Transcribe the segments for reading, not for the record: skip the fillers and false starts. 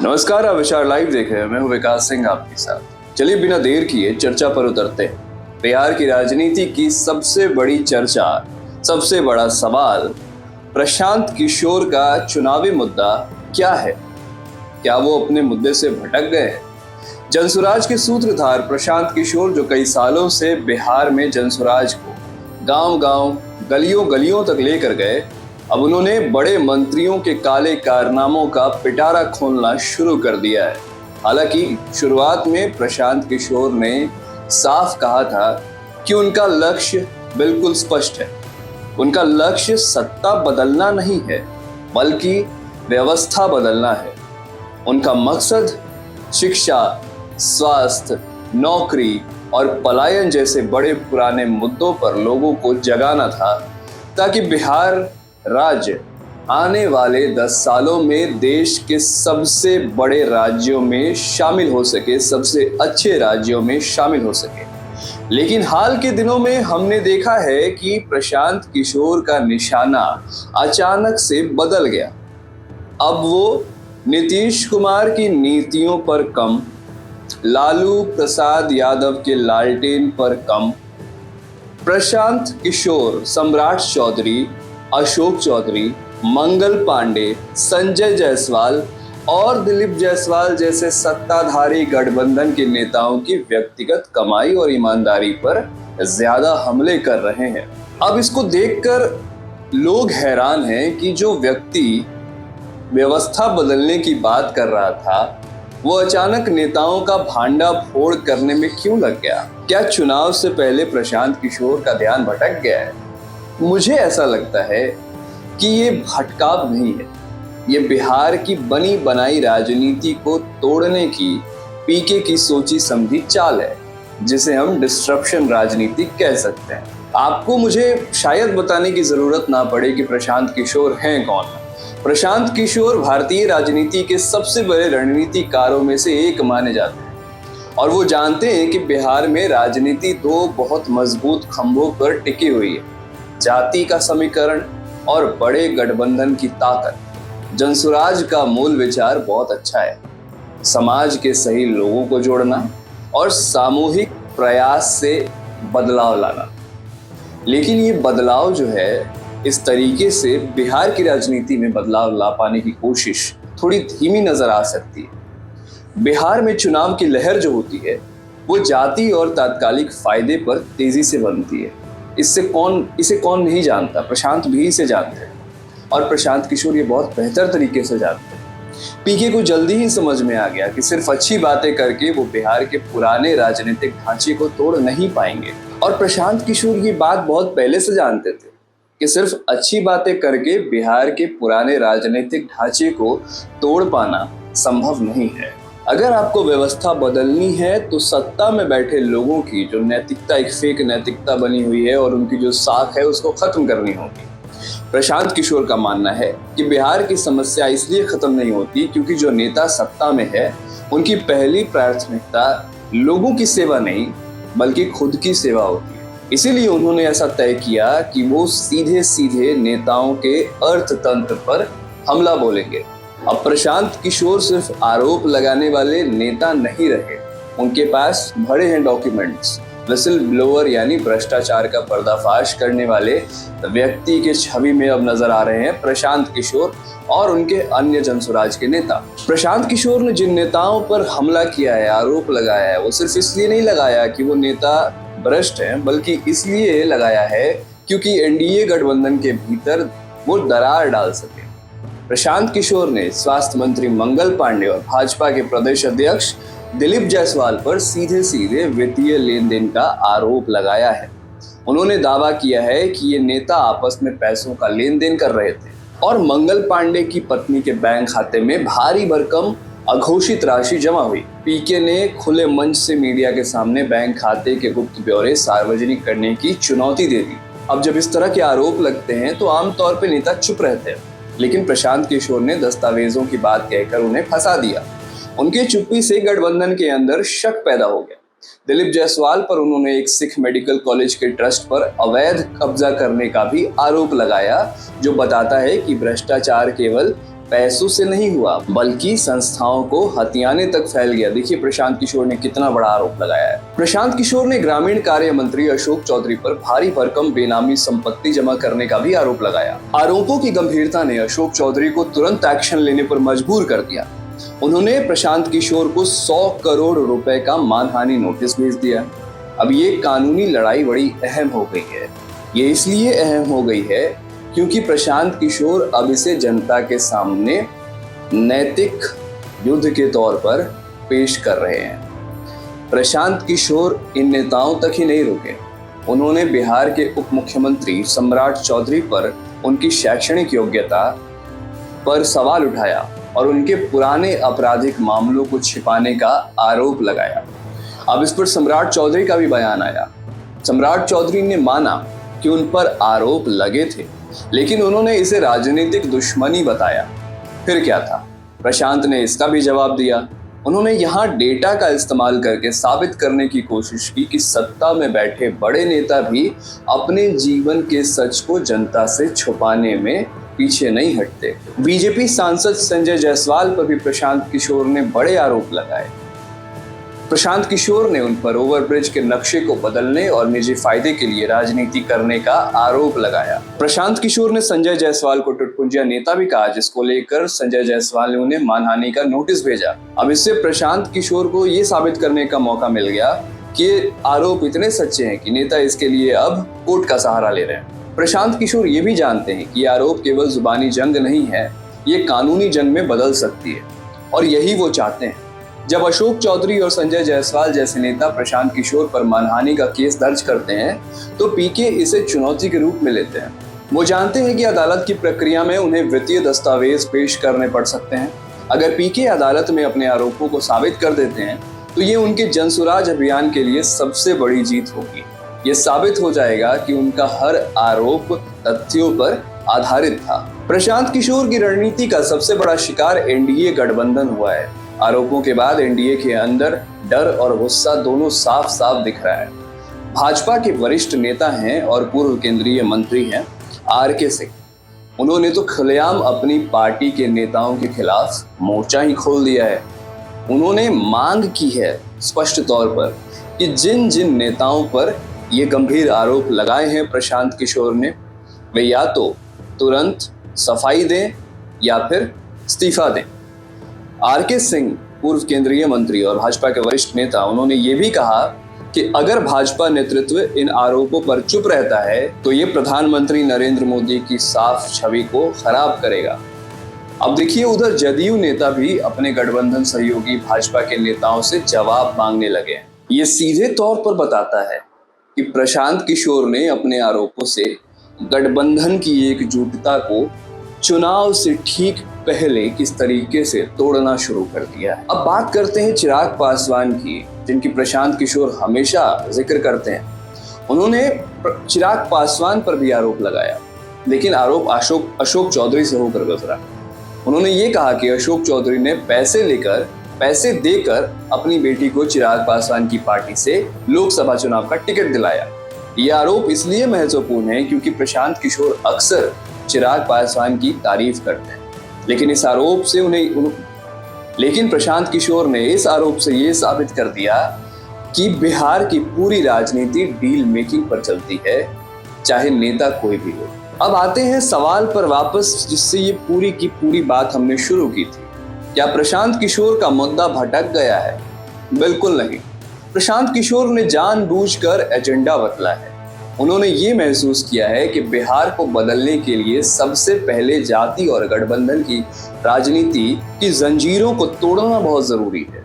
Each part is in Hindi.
नमस्कार, आप विशाल लाइव देख रहे हैं। मैं हूं विकास सिंह आपके साथ। चलिए बिना देर किए चर्चा पर उतरते हैं। बिहार की राजनीति की सबसे बड़ी चर्चा, सबसे बड़ा सवाल, प्रशांत किशोर का चुनावी मुद्दा क्या है? क्या वो अपने मुद्दे से भटक गए हैं? जनसुराज के सूत्रधार प्रशांत किशोर, जो कई सालों से बिहार में जनसुराज को गांव-गांव, गलियों-गलियों तक लेकर गए, अब उन्होंने बड़े मंत्रियों के काले कारनामों का पिटारा खोलना शुरू कर दिया है। हालांकि शुरुआत में प्रशांत किशोर ने साफ कहा था कि उनका लक्ष्य बिल्कुल स्पष्ट है। उनका लक्ष्य सत्ता बदलना नहीं है, बल्कि व्यवस्था बदलना है। उनका मकसद शिक्षा, स्वास्थ्य, नौकरी और पलायन जैसे बड़े पुराने मुद्दों पर लोगों को जगाना था, ताकि बिहार राज्य आने वाले 10 सालों में देश के सबसे बड़े राज्यों में शामिल हो सके, सबसे अच्छे राज्यों में शामिल हो सके। लेकिन हाल के दिनों में हमने देखा है कि प्रशांत किशोर का निशाना अचानक से बदल गया। अब वो नीतीश कुमार की नीतियों पर कम, लालू प्रसाद यादव के लालटेन पर कम, प्रशांत किशोर, सम्राट चौधरी, अशोक चौधरी, मंगल पांडे, संजय जायसवाल और दिलीप जायसवाल जैसे सत्ताधारी गठबंधन के नेताओं की व्यक्तिगत कमाई और ईमानदारी पर ज्यादा हमले कर रहे हैं। अब इसको देखकर लोग हैरान हैं कि जो व्यक्ति व्यवस्था बदलने की बात कर रहा था, वो अचानक नेताओं का भांडा फोड़ करने में क्यों लग गया? क्या चुनाव से पहले प्रशांत किशोर का ध्यान भटक गया है? मुझे ऐसा लगता है कि ये भटकाव नहीं है, ये बिहार की बनी बनाई राजनीति को तोड़ने की पीके की सोची समझी चाल है, जिसे हम डिस्ट्रप्शन राजनीति कह सकते हैं। आपको मुझे शायद बताने की जरूरत ना पड़े कि प्रशांत किशोर हैं कौन। प्रशांत किशोर भारतीय राजनीति के सबसे बड़े रणनीतिकारों में से एक माने जाते हैं और वो जानते हैं कि बिहार में राजनीति दो बहुत मजबूत खंभों पर टिकी हुई है: जाति का समीकरण और बड़े गठबंधन की ताकत। जनसुराज का मूल विचार बहुत अच्छा है: समाज के सही लोगों को जोड़ना और सामूहिक प्रयास से बदलाव लाना। लेकिन ये बदलाव जो है, इस तरीके से बिहार की राजनीति में बदलाव ला पाने की कोशिश थोड़ी धीमी नजर आ सकती है। बिहार में चुनाव की लहर जो होती है, वो जाति और तात्कालिक फायदे पर तेजी से बनती है। इसे कौन नहीं जानता? प्रशांत भी इसे जानते हैं और प्रशांत किशोर ये बहुत बेहतर तरीके से जानते हैं। पीके को जल्दी ही समझ में आ गया कि सिर्फ अच्छी बातें करके वो बिहार के पुराने राजनीतिक ढांचे को तोड़ नहीं पाएंगे। और प्रशांत किशोर ये बात बहुत पहले से जानते थे कि सिर्फ अच्छी बातें करके बिहार के पुराने राजनीतिक ढांचे को तोड़ पाना संभव नहीं है। अगर आपको व्यवस्था बदलनी है तो सत्ता में बैठे लोगों की जो नैतिकता एक फेक नैतिकता बनी हुई है और उनकी जो साख है, उसको खत्म करनी होगी। प्रशांत किशोर का मानना है कि बिहार की समस्या इसलिए खत्म नहीं होती क्योंकि जो नेता सत्ता में है, उनकी पहली प्राथमिकता लोगों की सेवा नहीं बल्कि खुद की सेवा होती है। इसीलिए उन्होंने ऐसा तय किया कि वो सीधे सीधे नेताओं के अर्थतंत्र पर हमला बोलेंगे। अब प्रशांत किशोर सिर्फ आरोप लगाने वाले नेता नहीं रहे, उनके पास भरे हैं डॉक्यूमेंट्स। विसल ब्लोअर यानी भ्रष्टाचार का पर्दाफाश करने वाले व्यक्ति के छवि में अब नजर आ रहे हैं प्रशांत किशोर और उनके अन्य जनसुराज के नेता। प्रशांत किशोर ने जिन नेताओं पर हमला किया है, आरोप लगाया है, वो सिर्फ इसलिए नहीं लगाया कि वो नेता भ्रष्ट हैं, बल्कि इसलिए लगाया है क्योंकि एनडीए गठबंधन के भीतर वो दरार डाल सके। प्रशांत किशोर ने स्वास्थ्य मंत्री मंगल पांडे और भाजपा के प्रदेश अध्यक्ष दिलीप जायसवाल पर सीधे सीधे वित्तीय लेन देन का आरोप लगाया है। उन्होंने दावा किया है कि ये नेता आपस में पैसों का लेन देन कर रहे थे और मंगल पांडे की पत्नी के बैंक खाते में भारी भरकम अघोषित राशि जमा हुई। पीके ने खुले मंच से मीडिया के सामने बैंक खाते के गुप्त ब्यौरे सार्वजनिक करने की चुनौती दे दी। अब जब इस तरह के आरोप लगते हैं तो आमतौर पर नेता चुप रहते हैं, लेकिन प्रशांत किशोर ने दस्तावेजों की बात कहकर उन्हें फंसा दिया। उनकी चुप्पी से गठबंधन के अंदर शक पैदा हो गया। दिलीप जायसवाल पर उन्होंने एक सिख मेडिकल कॉलेज के ट्रस्ट पर अवैध कब्जा करने का भी आरोप लगाया, जो बताता है कि भ्रष्टाचार केवल पैसों से नहीं हुआ, बल्कि संस्थाओं को हथियाने तक फैल गया। देखिए प्रशांत किशोर ने कितना बड़ा आरोप लगाया है। प्रशांत किशोर ने ग्रामीण कार्य मंत्री अशोक चौधरी पर भारी भरकम बेनामी संपत्ति जमा करने का भी आरोप लगाया। आरोपों की गंभीरता ने अशोक चौधरी को तुरंत एक्शन लेने पर मजबूर कर दिया। उन्होंने प्रशांत किशोर को 100 करोड़ रुपए का मानहानि नोटिस भेज दिया। अब ये कानूनी लड़ाई बड़ी अहम हो गई है। ये इसलिए अहम हो गई है क्योंकि प्रशांत किशोर अब इसे जनता के सामने नैतिक युद्ध के तौर पर पेश कर रहे हैं। प्रशांत किशोर इन नेताओं तक ही नहीं रुके। उन्होंने बिहार के उप मुख्यमंत्री सम्राट चौधरी पर उनकी शैक्षणिक योग्यता पर सवाल उठाया और उनके पुराने आपराधिक मामलों को छिपाने का आरोप लगाया। अब इस पर सम्राट चौधरी का भी बयान आया। सम्राट चौधरी ने माना कि उन पर आरोप लगे थे, लेकिन उन्होंने इसे राजनीतिक दुश्मनी बताया। फिर क्या था? प्रशांत ने इसका भी जवाब दिया। उन्होंने यहाँ डेटा का इस्तेमाल करके साबित करने की कोशिश की कि सत्ता में बैठे बड़े नेता भी अपने जीवन के सच को जनता से छुपाने में पीछे नहीं हटते। बीजेपी सांसद संजय जायसवाल पर भी प्रशांत किशोर ने बड़े आरोप लगाए। प्रशांत किशोर ने उन पर ओवरब्रिज के नक्शे को बदलने और निजी फायदे के लिए राजनीति करने का आरोप लगाया। प्रशांत किशोर ने संजय जायसवाल को टुटपुंजिया नेता भी कहा, जिसको लेकर संजय जायसवाल ने उन्हें मानहानि का नोटिस भेजा। अब इससे प्रशांत किशोर को ये साबित करने का मौका मिल गया कि आरोप इतने सच्चे हैं कि नेता इसके लिए अब कोर्ट का सहारा ले रहे हैं। प्रशांत किशोर ये भी जानते हैं कि आरोप केवल जुबानी जंग नहीं है, ये कानूनी जंग में बदल सकती है, और यही वो चाहते हैं। जब अशोक चौधरी और संजय जायसवाल जैसे नेता प्रशांत किशोर पर मानहानि का केस दर्ज करते हैं तो पीके इसे चुनौती के रूप में लेते हैं। वो जानते हैं कि अदालत की प्रक्रिया में उन्हें वित्तीय दस्तावेज पेश करने पड़ सकते हैं। अगर पीके अदालत में अपने आरोपों को साबित कर देते हैं तो ये उनके जनसुराज अभियान के लिए सबसे बड़ी जीत होगी। ये साबित हो जाएगा कि उनका हर आरोप तथ्यों पर आधारित था। प्रशांत किशोर की रणनीति का सबसे बड़ा शिकार एनडीए गठबंधन हुआ है। आरोपों के बाद एनडीए के अंदर डर और गुस्सा दोनों साफ साफ दिख रहा है। भाजपा के वरिष्ठ नेता हैं और पूर्व केंद्रीय मंत्री हैं आरके सिंह। उन्होंने तो खुलेआम अपनी पार्टी के नेताओं के खिलाफ मोर्चा ही खोल दिया है। उन्होंने मांग की है स्पष्ट तौर पर कि जिन जिन नेताओं पर ये गंभीर आरोप लगाए हैं प्रशांत किशोर ने, वे या तो तुरंत सफाई दें या फिर इस्तीफा दें। आरके सिंह पूर्व केंद्रीय मंत्री और भाजपा के वरिष्ठ नेता, उन्होंने ये भी कहा कि अगर भाजपा नेतृत्व इन आरोपों पर चुप रहता है तो ये प्रधानमंत्री नरेंद्र मोदी की साफ छवि को खराब करेगा। अब देखिए उधर जदयू नेता भी अपने गठबंधन सहयोगी भाजपा के नेताओं से जवाब मांगने लगे हैं। ये सीधे तौर पर बताता है कि प्रशांत किशोर ने अपने आरोपों से गठबंधन की एकजुटता को चुनाव से ठीक पहले किस तरीके से तोड़ना शुरू कर दिया है। अब बात करते हैं चिराग पासवान की, जिनकी प्रशांत किशोर हमेशा जिक्र करते हैं। उन्होंने चिराग पासवान पर भी आरोप लगाया, लेकिन आरोप अशोक चौधरी से होकर गुजरा। उन्होंने ये कहा कि अशोक चौधरी ने पैसे देकर अपनी बेटी को चिराग पासवान की पार्टी से लोकसभा चुनाव का टिकट दिलाया। ये आरोप इसलिए महत्वपूर्ण है क्योंकि प्रशांत किशोर अक्सर चिराग पासवान की तारीफ करते हैं, लेकिन प्रशांत किशोर ने इस आरोप से ये साबित कर दिया कि बिहार की पूरी राजनीति डील मेकिंग पर चलती है, चाहे नेता कोई भी हो। अब आते हैं सवाल पर वापस, जिससे ये पूरी की पूरी बात हमने शुरू की थी। क्या प्रशांत किशोर का मुद्दा भटक गया है? बिल्कुल नहीं। प्रशांत किशोर ने जानबूझकर एजेंडा बदला है। उन्होंने ये महसूस किया है कि बिहार को बदलने के लिए सबसे पहले जाति और गठबंधन की राजनीति की जंजीरों को तोड़ना बहुत जरूरी है।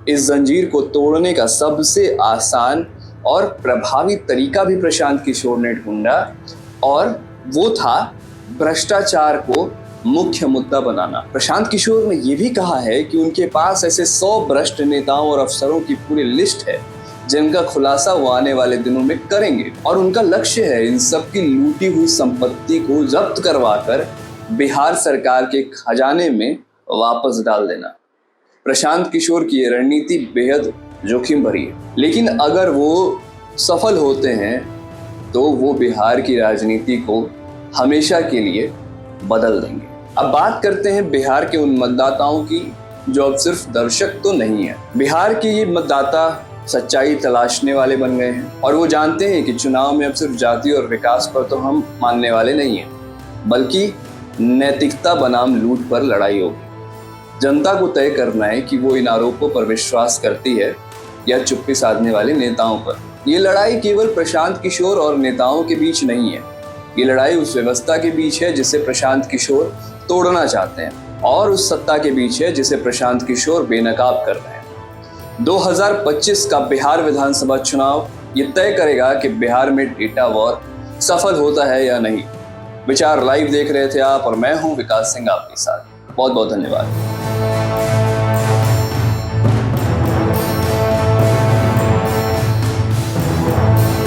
इस जंजीर को तोड़ने का सबसे आसान और प्रभावी तरीका भी प्रशांत किशोर ने ढूंढा, और वो था भ्रष्टाचार को मुख्य मुद्दा बनाना। प्रशांत किशोर ने यह भी कहा है कि उनके पास ऐसे 100 भ्रष्ट नेताओं और अफसरों की पूरी लिस्ट है जिनका खुलासा वो आने वाले दिनों में करेंगे, और उनका लक्ष्य है इन सब की लूटी हुई संपत्ति को जब्त करवाकर बिहार सरकार के खजाने में वापस डाल देना। प्रशांत किशोर की रणनीति बेहद जोखिम भरी है, लेकिन अगर वो सफल होते हैं तो वो बिहार की राजनीति को हमेशा के लिए बदल देंगे। अब बात करते हैं बिहार के उन मतदाताओं की जो अब सिर्फ दर्शक तो नहीं है। बिहार के ये मतदाता सच्चाई तलाशने वाले बन गए हैं और वो जानते हैं कि चुनाव में अब सिर्फ जाति और विकास पर तो हम मानने वाले नहीं हैं, बल्कि नैतिकता बनाम लूट पर लड़ाई होगी। जनता को तय करना है कि वो इन आरोपों पर विश्वास करती है या चुप्पी साधने वाले नेताओं पर। ये लड़ाई केवल प्रशांत किशोर और नेताओं के बीच नहीं है, ये लड़ाई उस व्यवस्था के बीच है जिसे प्रशांत किशोर तोड़ना चाहते हैं और उस सत्ता के बीच है जिसे प्रशांत किशोर बेनकाब कर रहे हैं। 2025 का बिहार विधानसभा चुनाव ये तय करेगा कि बिहार में डेटा वॉर सफल होता है या नहीं। विचार लाइव देख रहे थे आप और मैं हूं विकास सिंह आपके साथ। बहुत बहुत धन्यवाद।